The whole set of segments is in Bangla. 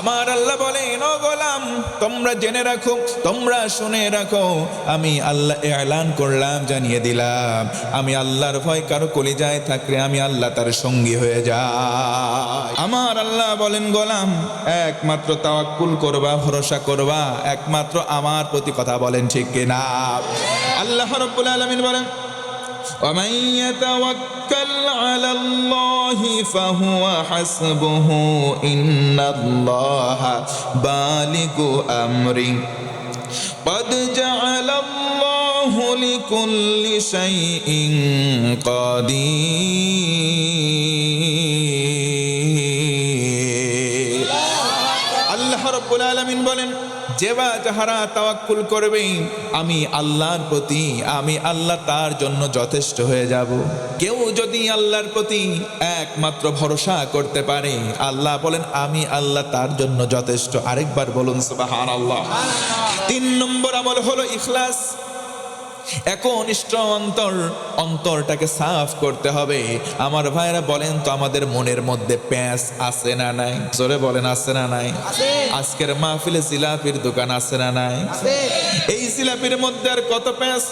আমার আল্লাহ বলেন, ও গোলাম, তোমরা জেনে রাখো, তোমরা শুনে রাখো, আমি আল্লাহ এলান করলাম, জানিয়ে দিলাম, আমি আল্লাহর ভয় কারো কলিজায় থাকলে আমি আল্লাহ তার সঙ্গী হয়ে যাই। আমার আল্লাহ বলেন, গোলাম, একমাত্র তাওয়াক্কুল করবা, ভরসা করবা একমাত্র আমার প্রতি। কথা বলেন ঠিক কিনা? আল্লাহ রাব্বুল আলামিন বলেন, ومن يتوكل على الله فهو حسبه إن الله بالغ أمره قد جعل الله لكل شيء قدير। আল্লাহ রাব্বুল আলামিন বলেন, যেবা যাহারা তাওয়াক্কুল করবে আমি আল্লাহর প্রতি, আমি আল্লাহ তার জন্য যথেষ্ট হয়ে যাব। কেউ যদি আল্লাহর প্রতি একমাত্র ভরসা করতে পারে, আল্লাহ বলেন আমি আল্লাহ তার জন্য যথেষ্ট। আরেকবার বলুন সুবহানাল্লাহ। 3 নম্বর আমল হলো ইখলাস। একনিষ্ঠ অন্তরটাকে সাফ করতে হবে। আমার ভাইরা বলেন তো, আমাদের মনের মধ্যে প্যাঁচ আছে না নাই? জোরে বলেন, আছে না নাই? আজকের মাহফিলে জিলাপির দোকান আছে না নাই? এই জিলাপির মধ্যে আর কত প্যাঁচ?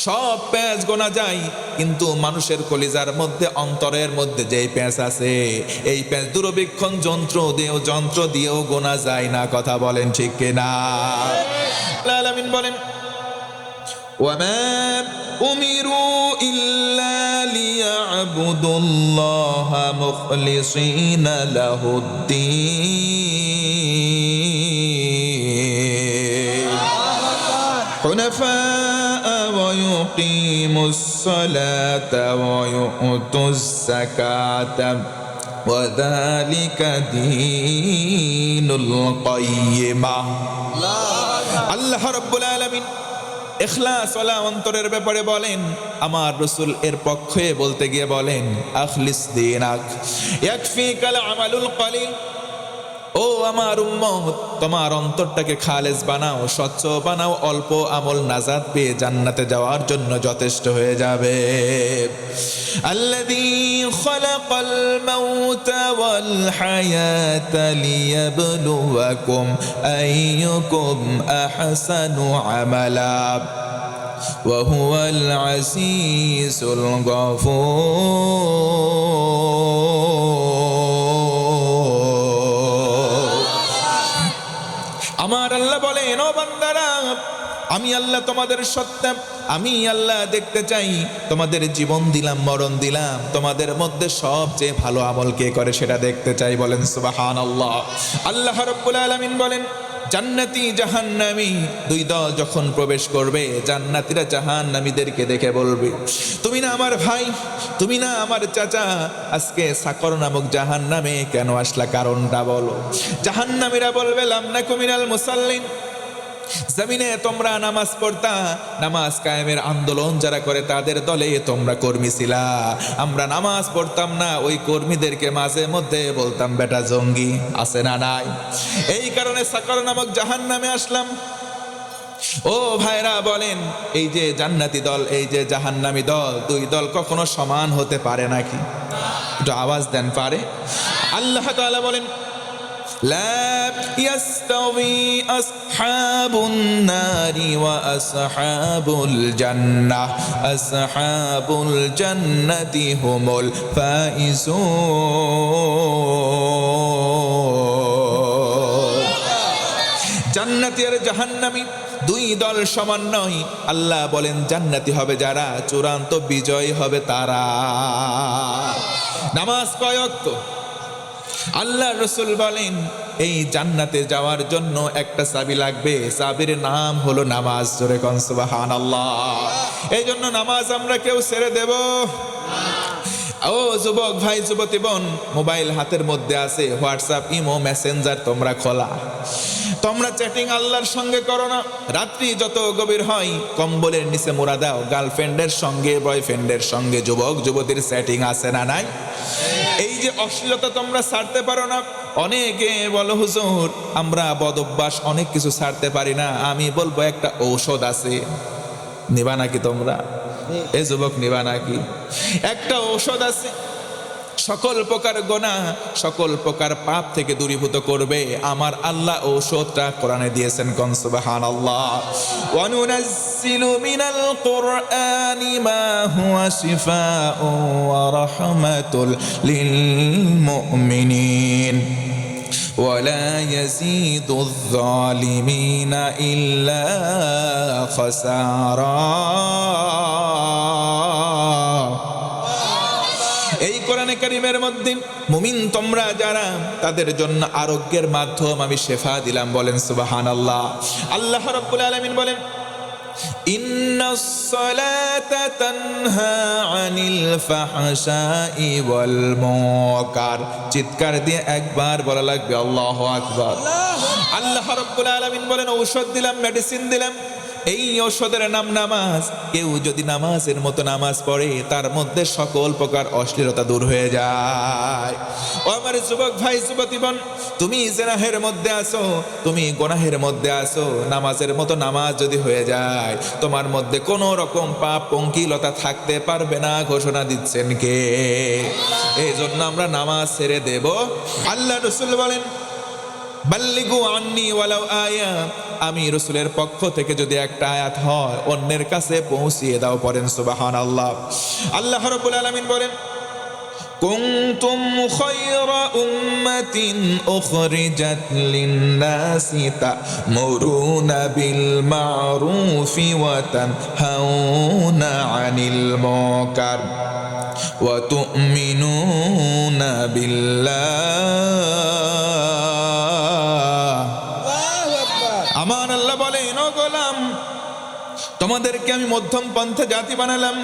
সব প্যাঁচ গোনা যায়, কিন্তু মানুষের কলিজার মধ্যে, অন্তরের মধ্যে যেই প্যাঁচ আছে, এই প্যাঁচ দূরবীক্ষণ যন্ত্র দিয়েও গোনা যায় না। কথা বলেন ঠিক কিনা? আল্লাহ আলামিন বলেন, وما أمروا إلا ليعبدوا الله مخلصين له الدين حنفاء ويقيموا الصلاة ويؤتوا الزكاة وذلك دين القيمة। আল্লাহ রাব্বুল আলামিন ইখলাস ওয়ালা অন্তরের ব্যাপারে বলেন, আমার রাসূল এর পক্ষে বলতে গিয়ে বলেন, আখলিস দীনাক ইয়াকফিকাল আমালুল কলিল। ও আমার উম্মত, তোমার অন্তরটাকে খালেস বানাও, স্বচ্ছ বানাও, অল্প আমল নাজাত পেয়ে জান্নাতে যাওয়ার জন্য যথেষ্ট হয়ে যাবে। আল্লাযী খালাকাল মাউতা ওয়াল হায়াতা লিয়াবলুয়াকুম আইয়ুকুম আহসানু আমালা ওয়া হুয়াল আজিজুল গফুর। আমার আল্লাহ বলেন, ও বান্দারা, আমি আল্লাহ তোমাদের সত্তা, আমি আল্লাহ দেখতে চাই, তোমাদের জীবন দিলাম, মরণ দিলাম, তোমাদের মধ্যে সবচেয়ে ভালো আমল কে করে সেটা দেখতে চাই। বলেন সুবহানাল্লাহ। আল্লাহ রাব্বুল আলামিন বলেন, জান্নাতি জাহান্নামী 2 দল যখন প্রবেশ করবে, জান্নাতীরা জাহান্নামীদেরকে দেখে বলবে, তুমি না আমার ভাই, তুমি না আমার চাচা, আজকে সাকর নামক জাহান্নামে কেন আসলা? কারণটা বলো। জাহান্নামীরা বলবে, লাম নাকু মিনাল মুসাল্লিন, জমিনে তোমরা নামাজ পড়তা, নামাজ কায়েমের আন্দোলন যারা করে তাদের দলে তোমরা কর্মী ছিলা, আমরা নামাজ পড়তাম না, ওই কর্মীদেরকে মাঝে মধ্যে বলতাম বেটা জঙ্গি। আছে না নাই? এই কারণে সাকর নামক জাহান্নামে আসলাম। ও ভাইরা বলেন, এই যে জান্নাতি দল, এই যে জাহান্নামী দল, 2 দল কখনো সমান হতে পারে নাকি? একটু আওয়াজ দেন, পারে? আল্লাহ তাআলা বলেন, لا يستوي أصحاب النار وأصحاب الجنة أصحاب الجنة هم الفائزون। জান্নাতি আর জাহান্নামী 2 দল সমান নয়। আল্লাহ বলেন, জান্নাতি হবে যারা, চূড়ান্ত বিজয় হবে তারা। নামাজ কয় ওয়াক্ত? আল্লাহ রাসূল বলেন, এই জান্নাতে যাওয়ার জন্য একটা চাবি লাগবে, চাবির নাম হলো নামাজ। জোরে কোন সুবহানাল্লাহ। এই জন্য নামাজ আমরা কেউ ছেড়ে দেব? ও যুবক ভাই, যুবতী বোন, মোবাইল হাতের মধ্যে আছে, হোয়াটসঅ্যাপ, ইমো, মেসেঞ্জার তোমরা খোলা, তোমরা চ্যাটিং আল্লাহর সঙ্গে করো না। রাত্রি যত গভীর হয়, কম্বলের নিচে মোড়া দাও, গার্লফ্রেন্ডের সঙ্গে, বয়ফ্রেন্ডের সঙ্গে, যুবক যুবতীর চ্যাটিং আছে না নাই? এই যে অশ্লীলতা তোমরা ছাড়তে পারো না। অনেকে বলো, হুজুর আমরা বদ অভ্যাস অনেক কিছু ছাড়তে পারি না। আমি বলবো, একটা ঔষধ আছে, নিবা নাকি তোমরা? এই যুবক, নিবা নাকি? একটা ঔষধ আছে, সকল প্রকার গুনাহ, সকল প্রকার পাপ থেকে দূরীভূত করবে। আমার আল্লাহ ঔষধটা কোরআনে দিয়েছেন, কোন সুবহানাল্লাহ। ওয়া নুনাজ্জিলু মিনাল কুরআনি মা হুয়া শিফাউন ওয়া রাহমাতুল লিল মুমিনিন ولا يزيد الظالمين إلا خسارا। এই কোরআনে কারীমের মধ্যে মুমিন তোমরা যারা, তাদের জন্য আরোগ্যের মাধ্যম আমি শেফা দিলাম, বলেন সুবহানাল্লাহ। আল্লাহ রাব্বুল আলামিন বলেন, ইন্নাস সালাতা তানহা আনিল ফাহশাই ওয়াল মুনকার। চিৎকার দিয়ে একবার বলা লাগবে আল্লাহু আকবার। আল্লাহ রাব্বুল আলামিন বলেন, ঔষধ দিলাম, মেডিসিন দিলাম, এই ঔষধের নাম নামাজ। কেউ যদি নামাজের মতো নামাজ পড়ে, তার মধ্যে সকল প্রকার অশ্লীলতা দূর হয়ে যায়। ও আমার যুবক ভাই, যুবতী বোন, তুমি জিনাহের মধ্যে আছো, তুমি গুনাহের মধ্যে আছো, নামাজের মতো নামাজ যদি হয়ে যায়, তোমার মধ্যে কোনো রকম পাপ পঙ্কিলতা থাকতে পারবে না, ঘোষণা দিচ্ছেন কে? এই জন্য আমরা নামাজ ছেড়ে দেব? আল্লাহ রাসূল বলেন, বাল্লিগু আন্নি ওয়ালাউ আয়া। আমি রাসূলের পক্ষ থেকে যদি একটা আয়াত হয়, অন্যের কাছে পৌঁছিয়ে দাও, পড়েন সুবহানাল্লাহ। আল্লাহ রাব্বুল আলামিন বলেন, কুনতুম খায়রা উম্মাতিন উখরিজাত লিন-নাসি তা'মুরুনা বিল মা'রুফি ওয়া তানহাউনা আনিল মুনকার ওয়া তু'মিনুনা বিল্লাহ। আমার আল্লাহ বলেন, ও গোলাম, তোমাদেরকে আমি মধ্যম পন্থা জাতি বানালাম,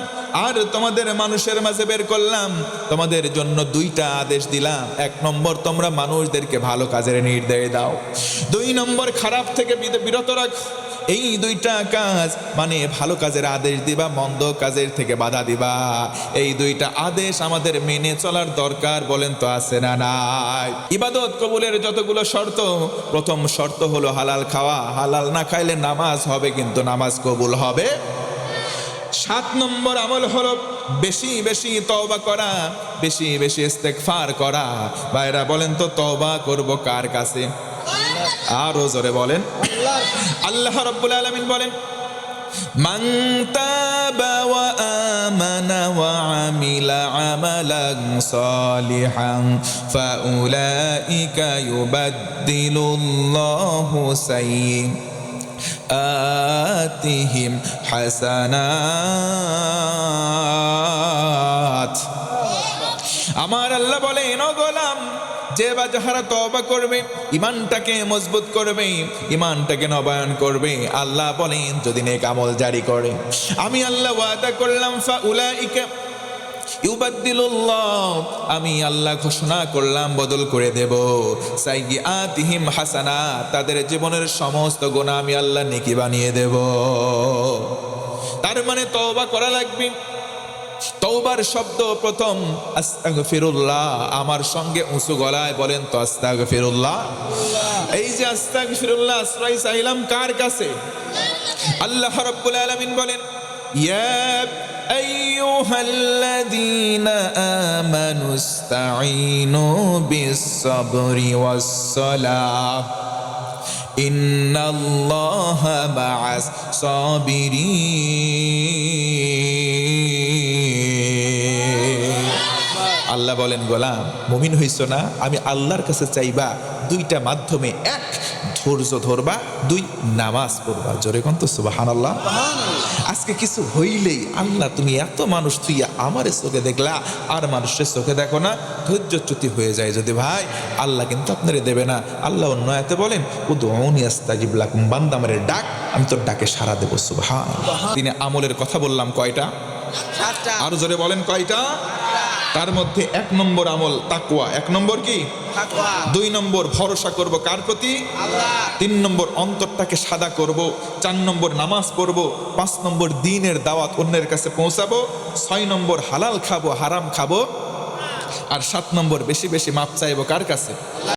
আর তোমাদের মানুষের মাঝে বের করলাম। তোমাদের জন্য দুইটা আদেশ দিলাম। 1 নম্বর, তোমরা মানুষদেরকে ভালো কাজের নির্দেশ দাও। 2 নম্বর, খারাপ থেকে বিরত রাখ। এই দুইটা কাজ মানে ভালো কাজের আদেশ দিবা, মন্দ কাজের থেকে বাধা দিবা। এই দুইটা আদেশ আমাদের মেনে চলার দরকার, বলেন তো আছে না নাই? ইবাদত কবুলের যতগুলো শর্ত, প্রথম শর্ত হলো হালাল খাওয়া। হালাল না খাইলে নামাজ হবে, কিন্তু নামাজ কবুল হবে। 7 নম্বর আমল হলো বেশি বেশি তওবা করা, বেশি বেশি ইস্তেগফার করা। ভাইরা বলেন তো, তওবা করব কার কাছে? আরো জোরে বলেন। আল্লাহ রাব্বুল আলামিন বলেন, মান তাবা ওয়া আমানা ওয়া আমিলা আমালান সালিহান ফাউলাইকা ইউবাদদিলুল্লাহু সাইয়্যাতিহিম হাসানাত। আমার আল্লাহ বলেন, ও গোলাম, যে বা যাহারা তওবা করবে, ইমানটাকে মজবুত করবে, ইমানটাকে নবায়ন করবে, আল্লাহ বলেন যদি নেক আমল জারি করে, আমি আল্লাহ ওয়াদা করলাম, ফাউলাইকা ইউবাদদিলুল্লাহ, আমি আল্লাহ ঘোষণা করলাম বদল করে দেব, সাইয়্যাতিহিম হাসানাত, তাদের জীবনের সমস্ত গুনাহ আমি আল্লাহ নেকি বানিয়ে দেব। তার মানে তওবা করা লাগবে। তওবার শব্দ প্রথম আস্তাগফিরুল্লাহ। আমার সঙ্গে উঁচু গলায় বলেন তো, আস্তাগফিরুল্লাহ। এই যে আস্তাগফিরুল্লাহ আশ্রয় চাইলাম কার কাছে? আল্লাহ রাব্বুল আলামিন বলেন, ইয়া আইয়ুহাল্লাযীনা আমানুস্তাঈনু বিস-সাবরি ওয়াস-সালাহ ইন্নাল্লাহা মা'আস সাবিরিন। আল্লাহ বলেন, গোলাম মুমিন হইছো না? আমি আল্লাহর কাছে চাইবা দুইটা মাধ্যমে, 1 ধৈর্য ধরবা, 2 নামাজ পড়বা। জোরে কোন তো সুবহানাল্লাহ। আজকে কিছু হইলেই আল্লাহ তুমি এত মানুষ তুই আমারে চোখে দেখলা, আর মানুষের চোখে দেখো না, ধৈর্যচ্যুতি হয়ে যায় যদি ভাই, আল্লাহ কিন্তু আপনারে দেবে না। আল্লাহ অন্য আয়াতে বলেন, উদউনি আস্তাজিব লাকুম, বান্দা আমারে ডাক, আমি তোর ডাকে সাড়া দেব। সুবহানাল্লাহ। তিনি আমলের কথা বললাম কয়টা? 7টা। আর জোরে বলেন কয়টা? তার মধ্যে 1 নম্বর আমল তাকওয়া। 1 নম্বর কি? তাকওয়া। 2 নম্বর ভরসা করব কার প্রতি? আল্লাহ। 3 নম্বর অন্তরটাকে সাদা করব। 4 নম্বর নামাজ পড়ব। 5 নম্বর দ্বীনের দাওয়াত অন্যের কাছে পৌঁছাবো। 6 নম্বর হালাল খাবো, হারাম খাবো। আর 7 নম্বর বেশি বেশি মাপ চাইবো কার কাছে?